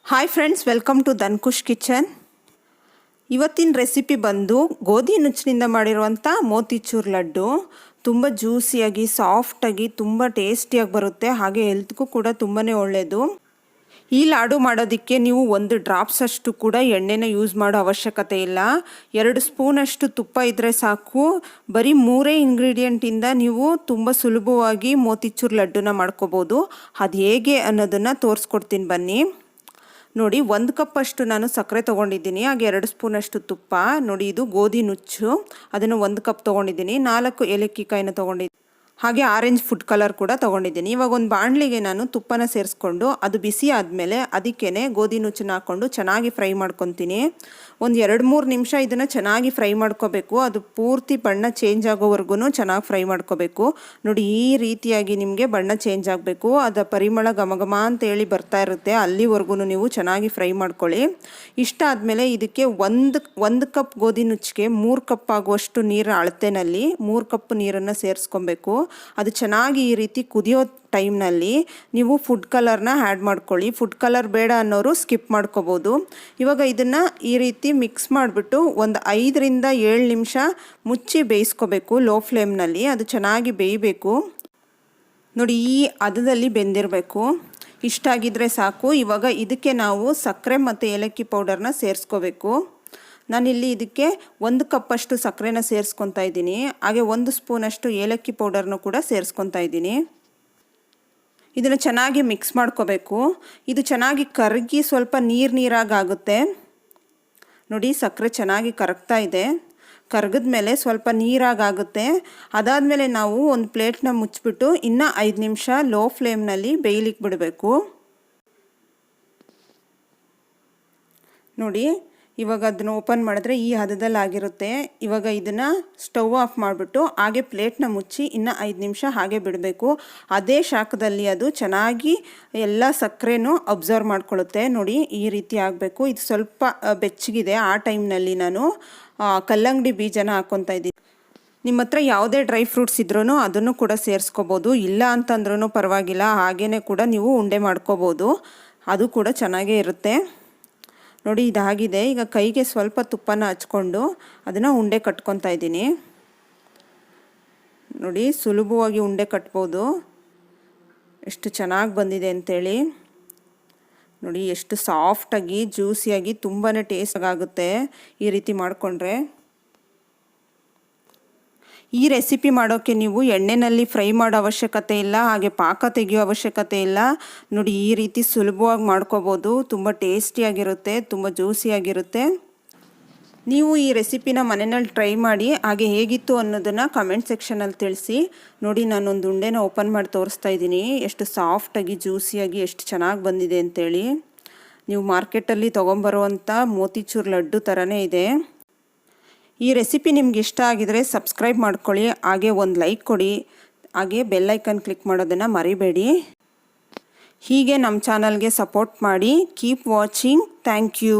Hi friends, welcome to Dhankush kitchen. ಇವತ್ತಿನ recipe ಬಂದು ಗೋಧಿ ನುಚ್ಚಿನಿಂದ ಮಾಡಿರುವಂಥ ಮೋತಿಚೂರ್ ಲಡ್ಡು. ತುಂಬ ಜ್ಯೂಸಿಯಾಗಿ ಸಾಫ್ಟಾಗಿ ತುಂಬ ಟೇಸ್ಟಿಯಾಗಿ ಬರುತ್ತೆ. ಹಾಗೆ ಹೆಲ್ತ್ಗೂ ಕೂಡ ತುಂಬಾ ಒಳ್ಳೆಯದು. ಈ ಲಾಡು ಮಾಡೋದಕ್ಕೆ ನೀವು 1 ಡ್ರಾಪ್ಸ್ ಅಷ್ಟು ಕೂಡ ಎಣ್ಣೆನ ಯೂಸ್ ಮಾಡೋ ಅವಶ್ಯಕತೆ ಇಲ್ಲ. 2 ಸ್ಪೂನಷ್ಟು ತುಪ್ಪ ಇದ್ದರೆ ಸಾಕು. ಬರೀ 3 ಇಂಗ್ರೀಡಿಯೆಂಟಿಂದ ನೀವು ತುಂಬ ಸುಲಭವಾಗಿ ಮೋತಿಚೂರ್ ಲಡ್ಡುನ ಮಾಡ್ಕೋಬೋದು. ಅದು ಹೇಗೆ ಅನ್ನೋದನ್ನು ತೋರಿಸ್ಕೊಡ್ತೀನಿ ಬನ್ನಿ. ನೋಡಿ, 1 ಕಪ್ ಅಷ್ಟು ನಾನು ಸಕ್ಕರೆ ತೊಗೊಂಡಿದ್ದೀನಿ. ಹಾಗೆ 2 ಸ್ಪೂನಷ್ಟು ತುಪ್ಪ. ನೋಡಿ, ಇದು ಗೋಧಿ ನುಚ್ಚು, ಅದನ್ನು 1 ಕಪ್ ತೊಗೊಂಡಿದ್ದೀನಿ. 4 ಏಲಕ್ಕಿ ಕಾಯಿನ ತೊಗೊಂಡಿದ್ದೀನಿ. ಹಾಗೆ ಆರೆಂಜ್ ಫುಡ್ ಕಲರ್ ಕೂಡ ತೊಗೊಂಡಿದ್ದೀನಿ. ಇವಾಗ ಒಂದು ಬಾಣಲಿಗೆ ನಾನು ತುಪ್ಪನ ಸೇರಿಸ್ಕೊಂಡು ಅದು ಬಿಸಿ ಆದಮೇಲೆ ಅದಕ್ಕೇ ಗೋಧಿ ನುಚ್ಚನ್ನ ಹಾಕ್ಕೊಂಡು ಚೆನ್ನಾಗಿ ಫ್ರೈ ಮಾಡ್ಕೊತೀನಿ. ಒಂದು 2-3 ನಿಮಿಷ ಇದನ್ನು ಚೆನ್ನಾಗಿ ಫ್ರೈ ಮಾಡ್ಕೋಬೇಕು. ಅದು ಪೂರ್ತಿ ಬಣ್ಣ ಚೇಂಜ್ ಆಗೋವರೆಗೂ ಚೆನ್ನಾಗಿ ಫ್ರೈ ಮಾಡ್ಕೋಬೇಕು. ನೋಡಿ, ಈ ರೀತಿಯಾಗಿ ನಿಮಗೆ ಬಣ್ಣ ಚೇಂಜ್ ಆಗಬೇಕು. ಅದರ ಪರಿಮಳ ಘಮ ಅಂತೇಳಿ ಬರ್ತಾ ಇರುತ್ತೆ. ಅಲ್ಲಿವರೆಗೂ ನೀವು ಚೆನ್ನಾಗಿ ಫ್ರೈ ಮಾಡ್ಕೊಳ್ಳಿ. ಇಷ್ಟ ಆದಮೇಲೆ ಇದಕ್ಕೆ ಒಂದು ಕಪ್ ಗೋಧಿ ನುಚ್ಚಿಗೆ 3 ಕಪ್ ಆಗುವಷ್ಟು ನೀರು ಅಳತೆನಲ್ಲಿ 3 ಕಪ್ ನೀರನ್ನು ಸೇರಿಸ್ಕೊಬೇಕು. ಅದು ಚೆನ್ನಾಗಿ ಈ ರೀತಿ ಕುದಿಯೋ ಟೈಮ್ನಲ್ಲಿ ನೀವು ಫುಡ್ ಕಲರ್ನ ಆ್ಯಡ್ ಮಾಡ್ಕೊಳ್ಳಿ. ಫುಡ್ ಕಲರ್ ಬೇಡ ಅನ್ನೋರು ಸ್ಕಿಪ್ ಮಾಡ್ಕೋಬೋದು. ಇವಾಗ ಇದನ್ನು ಈ ರೀತಿ ಮಿಕ್ಸ್ ಮಾಡಿಬಿಟ್ಟು ಒಂದು 5ರಿಂದ 7 ನಿಮಿಷ ಮುಚ್ಚಿ ಬೇಯಿಸ್ಕೋಬೇಕು ಲೋ ಫ್ಲೇಮ್ನಲ್ಲಿ. ಅದು ಚೆನ್ನಾಗಿ ಬೇಯಬೇಕು. ನೋಡಿ, ಈ ಹದದಲ್ಲಿ ಬೆಂದಿರಬೇಕು. ಇಷ್ಟಾಗಿದ್ದರೆ ಸಾಕು. ಇವಾಗ ಇದಕ್ಕೆ ನಾವು ಸಕ್ಕರೆ ಮತ್ತು ಏಲಕ್ಕಿ ಪೌಡರ್ನ ಸೇರಿಸ್ಕೋಬೇಕು. ನಾನಿಲ್ಲಿ ಇದಕ್ಕೆ 1 ಕಪ್ಪಷ್ಟು ಸಕ್ಕರೆನ ಸೇರಿಸ್ಕೊತಾ ಇದ್ದೀನಿ. ಹಾಗೆ 1 ಸ್ಪೂನಷ್ಟು ಏಲಕ್ಕಿ ಪೌಡರ್ನ ಕೂಡ ಸೇರಿಸ್ಕೊತಾ ಇದ್ದೀನಿ. ಇದನ್ನು ಚೆನ್ನಾಗಿ ಮಿಕ್ಸ್ ಮಾಡ್ಕೋಬೇಕು. ಇದು ಚೆನ್ನಾಗಿ ಕರಗಿ ಸ್ವಲ್ಪ ನೀರಾಗುತ್ತೆ. ನೋಡಿ, ಸಕ್ಕರೆ ಚೆನ್ನಾಗಿ ಕರಗ್ತಾ ಇದೆ. ಕರಗಿದ ಮೇಲೆ ಸ್ವಲ್ಪ ನೀರಾಗುತ್ತೆ. ಅದಾದಮೇಲೆ ನಾವು ಒಂದು ಪ್ಲೇಟ್ನ ಮುಚ್ಚಿಬಿಟ್ಟು ಇನ್ನೂ 5 ನಿಮಿಷ ಲೋ ಫ್ಲೇಮ್ನಲ್ಲಿ ಬೇಯಲಿಕ್ಕೆ ಬಿಡಬೇಕು. ನೋಡಿ, ಇವಾಗ ಅದನ್ನು ಓಪನ್ ಮಾಡಿದ್ರೆ ಈ ಹದದಲ್ಲಿ ಆಗಿರುತ್ತೆ. ಇವಾಗ ಇದನ್ನು ಸ್ಟವ್ ಆಫ್ ಮಾಡಿಬಿಟ್ಟು ಹಾಗೆ ಪ್ಲೇಟ್ನ ಮುಚ್ಚಿ ಇನ್ನೂ 5 ನಿಮಿಷ ಹಾಗೆ ಬಿಡಬೇಕು. ಅದೇ ಶಾಖದಲ್ಲಿ ಅದು ಚೆನ್ನಾಗಿ ಎಲ್ಲ ಸಕ್ಕರೆನೂ ಅಬ್ಸರ್ವ್ ಮಾಡ್ಕೊಳ್ಳುತ್ತೆ. ನೋಡಿ, ಈ ರೀತಿ ಆಗಬೇಕು. ಇದು ಸ್ವಲ್ಪ ಬೆಚ್ಚಗಿದೆ. ಆ ಟೈಮ್ನಲ್ಲಿ ನಾನು ಕಲ್ಲಂಗಡಿ ಬೀಜನ ಹಾಕ್ಕೊತಾ ಇದ್ದೀನಿ. ನಿಮ್ಮ ಹತ್ರ ಯಾವುದೇ ಡ್ರೈ ಫ್ರೂಟ್ಸ್ ಇದ್ರೂ ಅದನ್ನು ಕೂಡ ಸೇರಿಸ್ಕೋಬೋದು. ಇಲ್ಲ ಅಂತಂದ್ರೂ ಪರವಾಗಿಲ್ಲ, ಹಾಗೇ ಕೂಡ ನೀವು ಉಂಡೆ ಮಾಡ್ಕೋಬೋದು. ಅದು ಕೂಡ ಚೆನ್ನಾಗೇ ಇರುತ್ತೆ. ನೋಡಿ, ಇದಾಗಿದೆ. ಈಗ ಕೈಗೆ ಸ್ವಲ್ಪ ತುಪ್ಪನ ಹಚ್ಕೊಂಡು ಅದನ್ನು ಉಂಡೆ ಕಟ್ಕೊತಾ ಇದ್ದೀನಿ. ನೋಡಿ, ಸುಲಭವಾಗಿ ಉಂಡೆ ಕಟ್ಬೋದು. ಎಷ್ಟು ಚೆನ್ನಾಗಿ ಬಂದಿದೆ ಅಂಥೇಳಿ. ನೋಡಿ, ಎಷ್ಟು ಸಾಫ್ಟಾಗಿ ಜ್ಯೂಸಿಯಾಗಿ ತುಂಬಾ ಟೇಸ್ಟ್ ಆಗುತ್ತೆ ಈ ರೀತಿ ಮಾಡಿಕೊಂಡ್ರೆ. ಈ ರೆಸಿಪಿ ಮಾಡೋಕ್ಕೆ ನೀವು ಎಣ್ಣೆಯಲ್ಲಿ ಫ್ರೈ ಮಾಡೋ ಅವಶ್ಯಕತೆ ಇಲ್ಲ. ಹಾಗೆ ಪಾಕ ತೆಗೆಯೋ ಅವಶ್ಯಕತೆ ಇಲ್ಲ. ನೋಡಿ, ಈ ರೀತಿ ಸುಲಭವಾಗಿ ಮಾಡ್ಕೋಬೋದು. ತುಂಬ ಟೇಸ್ಟಿಯಾಗಿರುತ್ತೆ, ತುಂಬ ಜ್ಯೂಸಿಯಾಗಿರುತ್ತೆ. ನೀವು ಈ ರೆಸಿಪಿನ ಮನೆಯಲ್ಲಿ ಟ್ರೈ ಮಾಡಿ ಹಾಗೆ ಹೇಗಿತ್ತು ಅನ್ನೋದನ್ನು ಕಮೆಂಟ್ ಸೆಕ್ಷನಲ್ಲಿ ತಿಳಿಸಿ. ನೋಡಿ, ನಾನೊಂದು ಉಂಡೆನ ಓಪನ್ ಮಾಡಿ ತೋರಿಸ್ತಾ ಇದ್ದೀನಿ. ಎಷ್ಟು ಸಾಫ್ಟಾಗಿ ಜ್ಯೂಸಿಯಾಗಿ ಎಷ್ಟು ಚೆನ್ನಾಗಿ ಬಂದಿದೆ ಅಂಥೇಳಿ. ನೀವು ಮಾರ್ಕೆಟಲ್ಲಿ ತೊಗೊಂಬರುವಂಥ ಮೋತಿಚೂರ್ ಲಡ್ಡು ಥರನೇ ಇದೆ. ಈ ರೆಸಿಪಿ ನಿಮ್ಗೆ ಇಷ್ಟ ಆಗಿದರೆ ಸಬ್ಸ್ಕ್ರೈಬ್ ಮಾಡ್ಕೊಳ್ಳಿ. ಹಾಗೆ ಒಂದು ಲೈಕ್ ಕೊಡಿ. ಹಾಗೆ ಬೆಲ್ ಐಕನ್ ಕ್ಲಿಕ್ ಮಾಡೋದನ್ನು ಮರಿಬೇಡಿ. ಹೀಗೆ ನಮ್ಮ ಚಾನಲ್ಗೆ ಸಪೋರ್ಟ್ ಮಾಡಿ. Keep watching. Thank you.